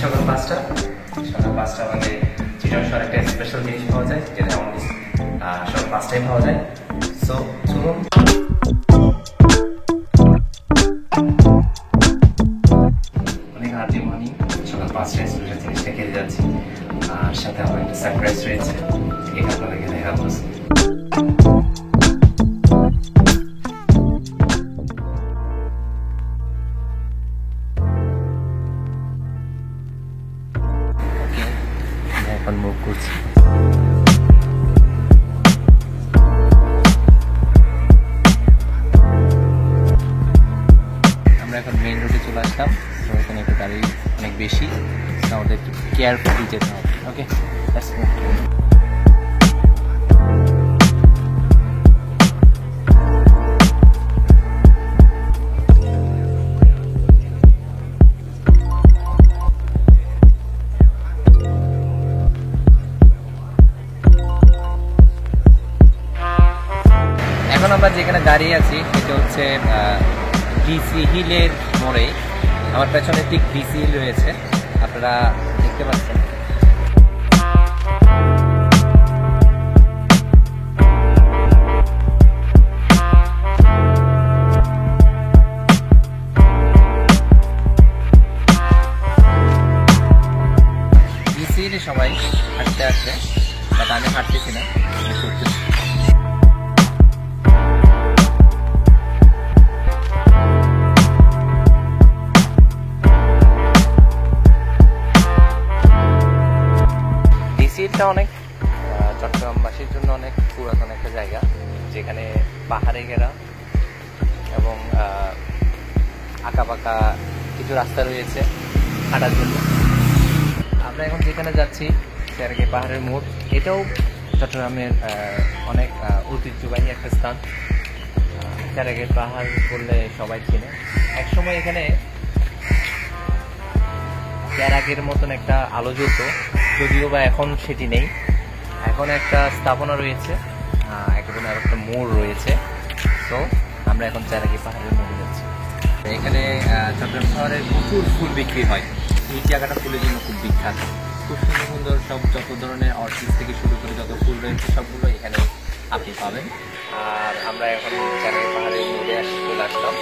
সকাল 5টা। সকাল 5টা মানে চিটার শহরে একটা স্পেশাল জিনিস পাওয়া যায় যেটা আমাদের সকাল 5টায় পাওয়া যায়। সো চলুন। অনেক আর্লি মর্নিং, সকাল 5টায় স্পেশাল জিনিসটা খেতে যাচ্ছি। আর সাথে আমার একটা সারপ্রাইজ রয়েছে, এটা আপনাদেরকে দেখাবো। এখন মুভ করছি। আমরা এখন মেইন রোডে চলে আসলাম। তো এখানে একটু গাড়ি অনেক বেশি, আমাদের একটু কেয়ারফুলি যেতে হবে। ওকে, এখন আমরা যেখানে দাঁড়িয়ে আছি এটা হচ্ছে ডিসি হিলের মোড়ে। আমার পেছনে ঠিক ডিসি হিল রয়েছে, আপনারা দেখতে পাচ্ছেন। ডিসি হিলে সবাই হাঁটতে আসে, বাট আমি হাঁটতেছি না, আমি করতেছি। ডিসিটা অনেক চট্টগ্রামবাসীর জন্য অনেক পুরাতন একটা জায়গা, যেখানে পাহাড়ে ঘেরা এবং আঁকাবাঁকা কিছু রাস্তা রয়েছে হাঁটার জন্য। আমরা এখন যেখানে যাচ্ছি সেটাকে পাহাড়ের মোড়। এটাও চট্টগ্রামের অনেক ঐতিহ্যবাহী একটা স্থান। সেটাকে পাহাড় বললে সবাই চিনে। একসময় এখানে ক্যারাকের মতন একটা আলো জ্বলত, যদিও বা এখন সেটি নেই। এখন একটা স্থাপনা রয়েছে, এখন আর একটা মোড় রয়েছে। তো আমরা এখন চারাকি পাহাড়ের মোড়ে যাচ্ছি। এখানে চট্টগ্রাম শহরে প্রচুর ফুল বিক্রি হয়। এই জায়গাটা ফুলের জন্য খুব বিখ্যাত। খুব সুন্দর সুন্দর সব যত ধরনের অর্কিড থেকে শুরু করে যত ফুল রয়েছে সবগুলো এখানে আপনি পাবেন। আর আমরা এখন চারাকি পাহাড়ের মোড়ে চলে আসলাম।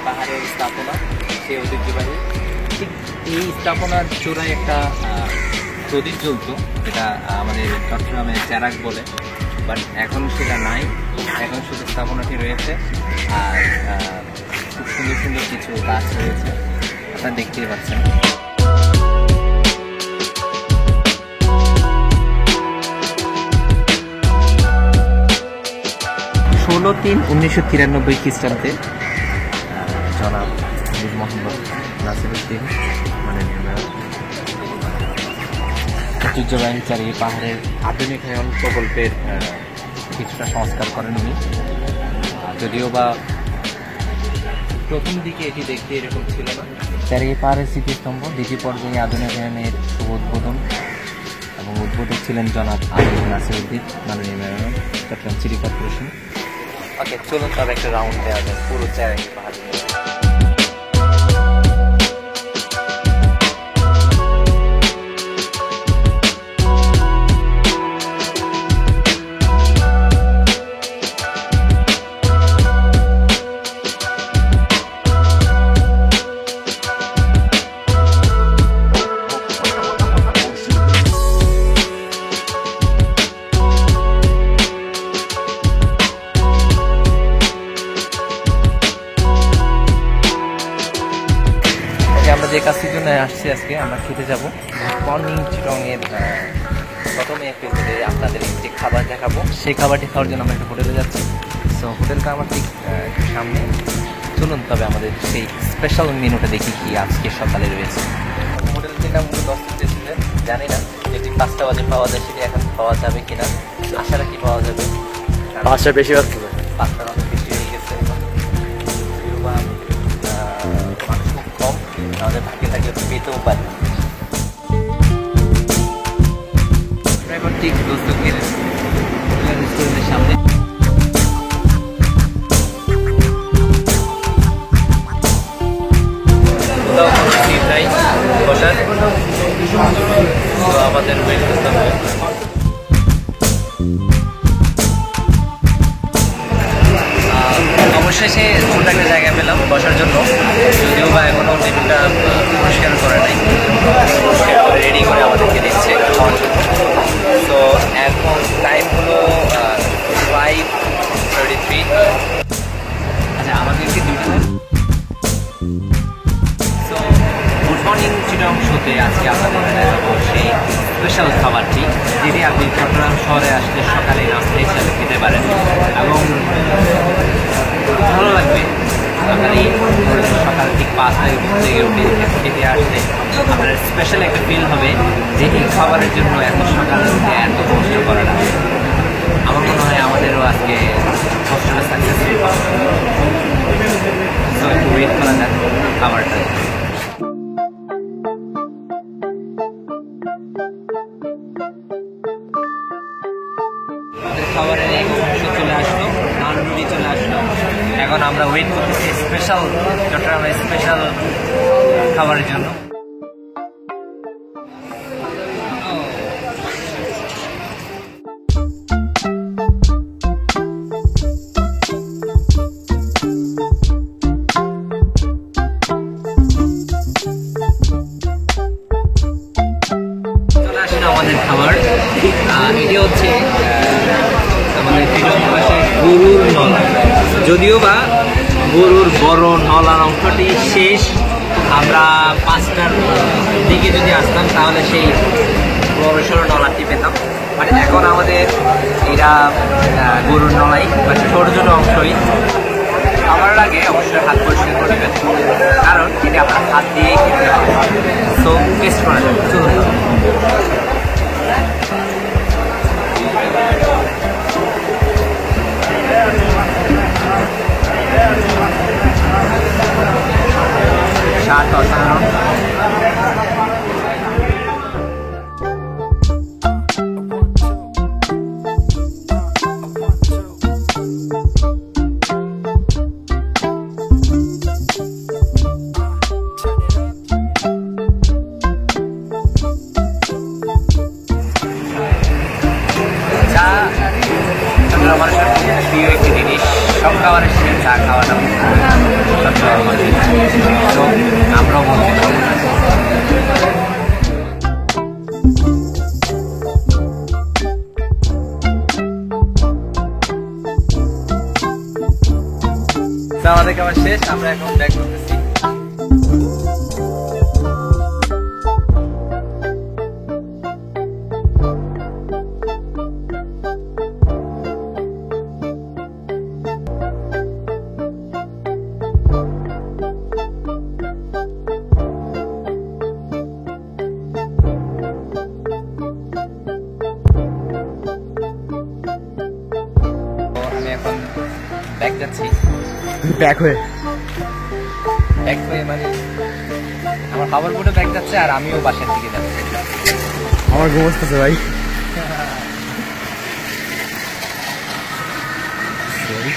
পাহাড়ের স্থাপনা, সেই ঐতিহ্যবাহী। ঠিক এই স্থাপনার চূড়ায় একটা প্রদীপ জ্বলত, যেটা আমাদের চট্টগ্রামে চেরাক বলে, বাট এখন সেটা নাই। এখন শুধু স্থাপনাটি রয়েছে আর খুব সুন্দর সুন্দর কিছু গাছ রয়েছে, আপনারা দেখতেই পাচ্ছেন। 16/3/1993 খ্রিস্টাব্দে জনাব মোহাম্মদ নাসিরউদ্দিন মানে ঐতিহ্যবাহী চারিয়ে পাহাড়ের আধুনিকায়ন প্রকল্পের কিছুটা সংস্কার করেন উনি। যদিও বা প্রথম দিকে এটি দেখতে এরকম ছিল না। চারিয়ে পাহাড়ের স্মৃতিস্তম্ভ দ্বিতীয় পর্যায়ে আধুনিকায়নের শুভ উদ্বোধন এবং উদ্বোধক ছিলেন জনাব নাসিরউদ্দিন মাননীয় মেয়র, চট্টগ্রাম সিটি কর্পোরেশন। ওকে, চলুন তবে একটা রাউন্ড দেওয়া যায় পুরো চারিয়ে পাহাড়। আমরা যে কাজটির জন্য আসছি, আজকে আমরা খেতে যাব মর্নিং চিটংয়ের প্রথমে এপিসোডে আপনাদের যে খাবার দেখাবো, সেই খাবারটি খাওয়ার জন্য আমরা একটা হোটেলে যাচ্ছি। সো হোটেলটা আমার ঠিক সামনে। চলুন তবে আমাদের সেই স্পেশাল মেনুটা দেখি কি আজকে সকালে রয়েছে। হোটেল থেকে আমরা 10 দিয়েছিলেন, জানি না যেটি 5টা বাজে পাওয়া যায় সেটি এখন পাওয়া যাবে কিনা। আশা রাখি পাওয়া যাবে। 5টার বেশি বাজছে, 5টার অনেক বেশি হয়ে গেছে। মানুষ খুব কম, আমাদের ভাগ্যে থাকলে পেতেও পারি। অবশেষে ছোট একটা জায়গা পেলাম বসার জন্য, যদিও বা এখনও টেবিলটা পরিষ্কার করে নাই, রেডি করে আমাদেরকে দিচ্ছে খাওয়ার জন্য। তো এখন টাইম হলো 5:33। আচ্ছা, আমাদেরকে দুটো সো গুড মর্নিং চিটং শোতে আজকে আপনাদের দেখাবো সেই স্পেশাল খাবারটি, যেটি আপনি চট্টগ্রাম শহরে আসলে সকালে নাস্তা হিসাবে খেতে পারেন এবং ভালো লাগবে। সকাল ঠিক 5টায় থেকে উঠে খেতে আসলে আপনার স্পেশাল একটা ফিল হবে যে এই খাবারের জন্য এত সকাল উঠে এত কষ্ট করা না। আমার মনে হয় আমাদেরও আজকে কষ্টটা সাকসেসফুল হবে। তো একটু ওয়েট করা যাক খাবারটা। খাবারের এক অংশ চলে আসলো, নান রুটি চলে আসলো। এখন আমরা ওয়েট করতেছি স্পেশাল চট্টগ্রামের স্পেশাল খাবারের জন্য। চলে আসেন আমাদের খাবার, এটি হচ্ছে আমাদের পাশে গরুর নলা। যদিও বা গরুর বড় নলার অংশটি শেষ, আমরা 5টার দিকে যদি আসতাম তাহলে সেই বড় সড়ো নলাটি পেতাম। বাট এখন আমাদের এরা গরুর নলাই বা ছোট ছোট অংশই। খাবার আগে অবশ্যই হাত পরিষ্কার করে নেবেন, কারণ এটি আপনার হাত দিয়েই খেতে হবে। সো টেস্ট করা যাবে, চলুন। স্বাদ অসাধারণ। চা মানুষের প্রিয় একটি জিনিস, সব খাবারের সাথে চা খাওয়াটা তো আমরাও বলতে পারি। আমাদের খাবার শেষ, আমরা এখন ব্যাক করতেছি। আমি এখন ব্যাক যাচ্ছি। ব্যাক হয়ে মানে আমার খাবার বোটে ব্যাগ যাচ্ছে আর আমিও বাসার দিকে যাচ্ছি। আমার ঘুম আসতেছে ভাই। Sorry.